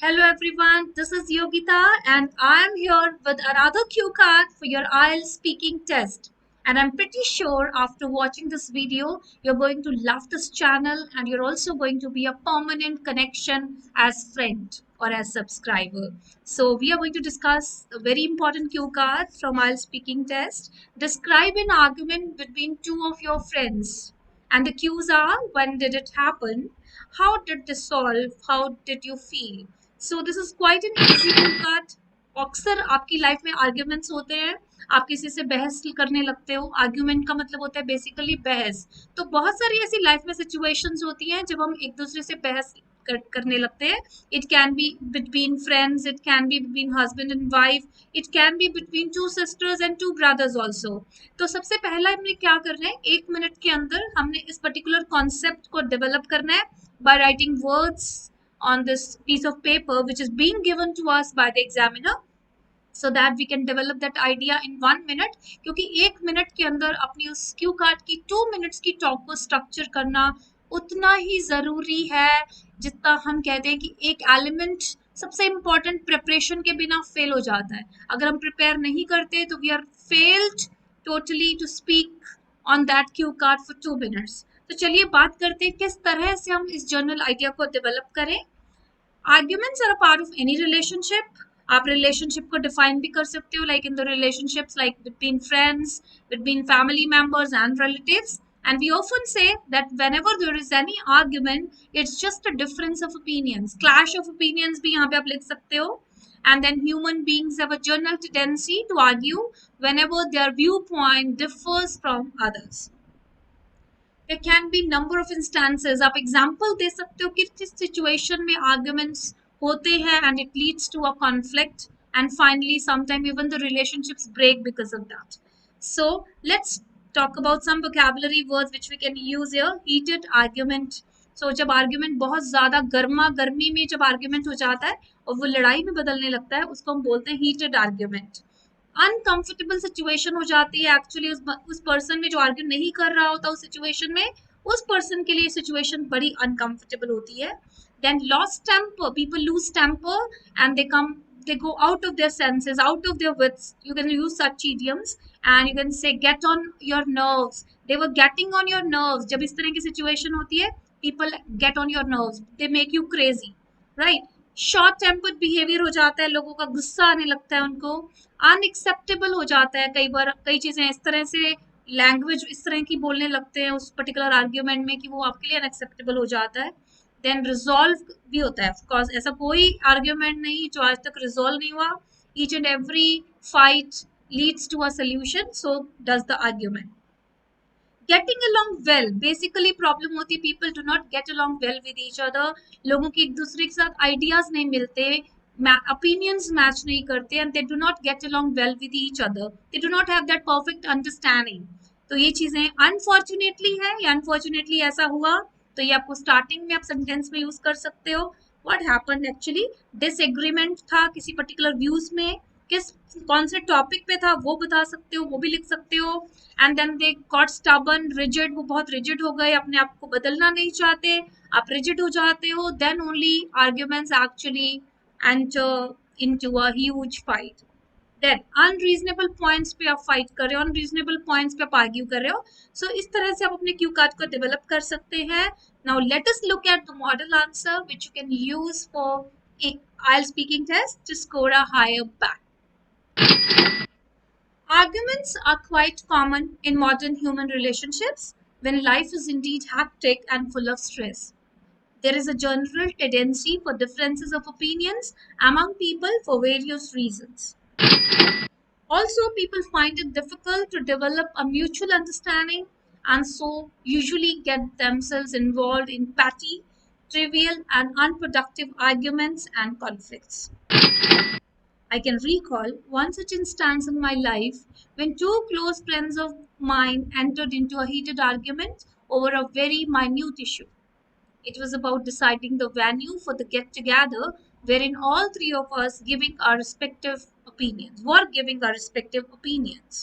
Hello everyone, this is Yogita and I am here with another cue card for your IELTS speaking test. And I'm pretty sure after watching this video, you're going to love this channel and you're also going to be a permanent connection as friend or as subscriber. So we are going to discuss a very important cue card from IELTS speaking test. Describe an argument between two of your friends. And the cues are: when did it happen? How did this solve? How did you feel? So this is quite an easy Q card. अक्सर आपकी life में arguments होते हैं, आप किसी से बहस करने लगते हो. आर्ग्यूमेंट का मतलब होता है बेसिकली बहस. तो बहुत सारी ऐसी लाइफ में सिचुएशंस होती हैं जब हम एक दूसरे से बहस करने लगते हैं. It can be between friends, it can be between husband and wife, it can be between two sisters and two brothers also. तो सबसे पहला हमने क्या करना है, 1 मिनट के अंदर हमने इस पर्टिकुलर कॉन्सेप्ट को डेवलप करना है by writing words on this piece of paper which is being given to us by the examiner, so that we can develop that idea in 1 minute. क्योंकि 1 मिनट के अंदर अपनी उस क्यू कार्ड की 2 minutes की talk को structure करना उतना ही ज़रूरी है जितना हम कहते हैं कि एक एलिमेंट सबसे इम्पॉर्टेंट प्रिपरेशन के बिना फेल हो जाता है. अगर हम प्रिपेयर नहीं करते तो we are failed totally to speak on that cue card for 2 minutes. तो चलिए बात करते हैं किस तरह से हम इस जर्नल आइडिया को डेवलप करें. Arguments are a part of any relationship. आप relationship को define भी कर सकते हो, like in the relationships like between friends, between family members and relatives. And we often say that whenever there is any argument, it's just a difference of opinions. Clash of opinions भी यहाँ पे आप लिख सकते हो. And then human beings have a general tendency to argue whenever their viewpoint differs from others. There can be number of instances. आप example दे सकते हो कि किस situation में arguments होते हैं and it leads to a conflict, and finally sometime even the relationships break because of that. So let's talk about some vocabulary words which we can use here. Heated argument. So जब argument बहुत ज़्यादा गर्मा गर्मी में जब argument हो जाता है और वो लड़ाई में बदलने लगता है, उसको हम बोलते हैं heated argument. अनकंफर्टेबल सिचुएशन हो जाती है एक्चुअली उस पर्सन में जो आर्ग्यू नहीं कर रहा होता उस सिचुएशन में, उस पर्सन के लिए सिचुएशन बड़ी अनकंफर्टेबल होती है. Then lost temper, people lose temper and they go out of their senses, out of their wits. You can use such idioms and you can say get on your nerves. They were getting on your nerves. जब इस तरह की situation होती है, people get on your nerves, they make you crazy, right? Short tempered behaviour हो जाता है, लोगों का गुस्सा आने लगता है उनको. अनएक्सेप्टेबल हो जाता है कई बार, कई चीज़ें इस तरह से लैंग्वेज इस तरह की बोलने लगते हैं उस पर्टिकुलर आर्ग्यूमेंट में कि वो आपके लिए अनएक्सेप्टेबल हो जाता है. देन रिजॉल्व भी होता है. ऑफकोर्स ऐसा कोई आर्ग्यूमेंट नहीं जो आज तक रिजॉल्व नहीं हुआ. Each and every fight leads to a solution, so does the argument. Getting along well, basically problem होती है people do not get along well with each other. लोगों की एक दूसरे के साथ आइडियाज नहीं मिलते, opinions match नहीं करते, and they do not get along well with each other. They do not have that perfect understanding. तो ये चीज़ें अनफॉर्चुनेटली है या अनफॉर्चुनेटली ऐसा हुआ, तो ये आपको स्टार्टिंग में आप सेंटेंस में यूज कर सकते हो. व्हाट हैपेंड एक्चुअली, डिसएग्रीमेंट था किसी पर्टिकुलर व्यूज में, किस कौन से टॉपिक पे था वो बता सकते हो, वो भी लिख सकते हो. And then they got stubborn, rigid, वो बहुत रिजिड हो गए, अपने आप को बदलना नहीं चाहते, आप रिजिड हो जाते हो. Then only arguments actually enter into a huge fight. Then unreasonable points पे आप फाइट कर रहे हो, unreasonable points पे आप आर्ग्यू कर रहे हो. So इस तरह से आप अपने क्यू कार्ड को डेवलप कर सकते हैं. Now let us look at the model answer which you can use for IELTS speaking test to score a higher band. Arguments are quite common in modern human relationships when life is indeed hectic and full of stress. There is a general tendency for differences of opinions among people for various reasons. Also, people find it difficult to develop a mutual understanding and so usually get themselves involved in petty, trivial, and unproductive arguments and conflicts. I can recall one such instance in my life when two close friends of mine entered into a heated argument over a very minute issue. It was about deciding the venue for the get together, wherein all three of us were giving our respective opinions.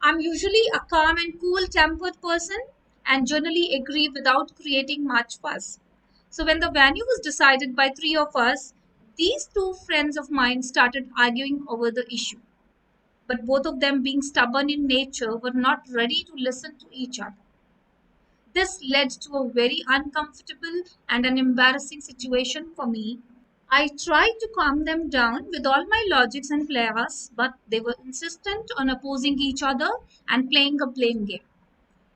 I'm usually a calm and cool tempered person and generally agree without creating much fuss. So when the venue was decided by three of us, These two friends of mine started arguing over the issue, but both of them, being stubborn in nature, were not ready to listen to each other. This led to a very uncomfortable and an embarrassing situation for me. I tried to calm them down with all my logics and flaws, but they were insistent on opposing each other and playing a blame game.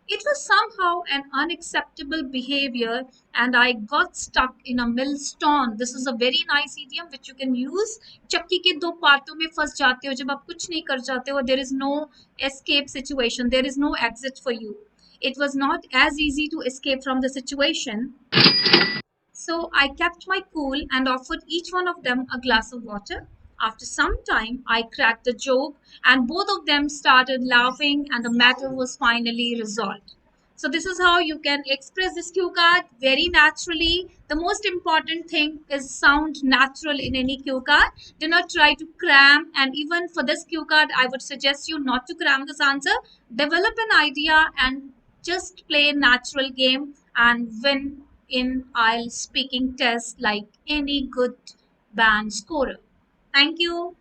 It was somehow an unacceptable behavior, and I got stuck in a millstone. This is a very nice idiom which you can use. चक्की के दो पार्टों में फंस जाते हो जब आप कुछ नहीं कर जाते हो. There is no escape situation. There is no exit for you. It was not as easy to escape from the situation. So I kept my cool and offered each one of them a glass of water. After some time, I cracked the joke, and both of them started laughing, and the matter was finally resolved. So, this is how you can express this cue card very naturally. The most important thing is sound natural in any cue card. Do not try to cram, and even for this cue card, I would suggest you not to cram this answer. Develop an idea and just play a natural game and win in IELTS speaking test like any good band scorer. Thank you.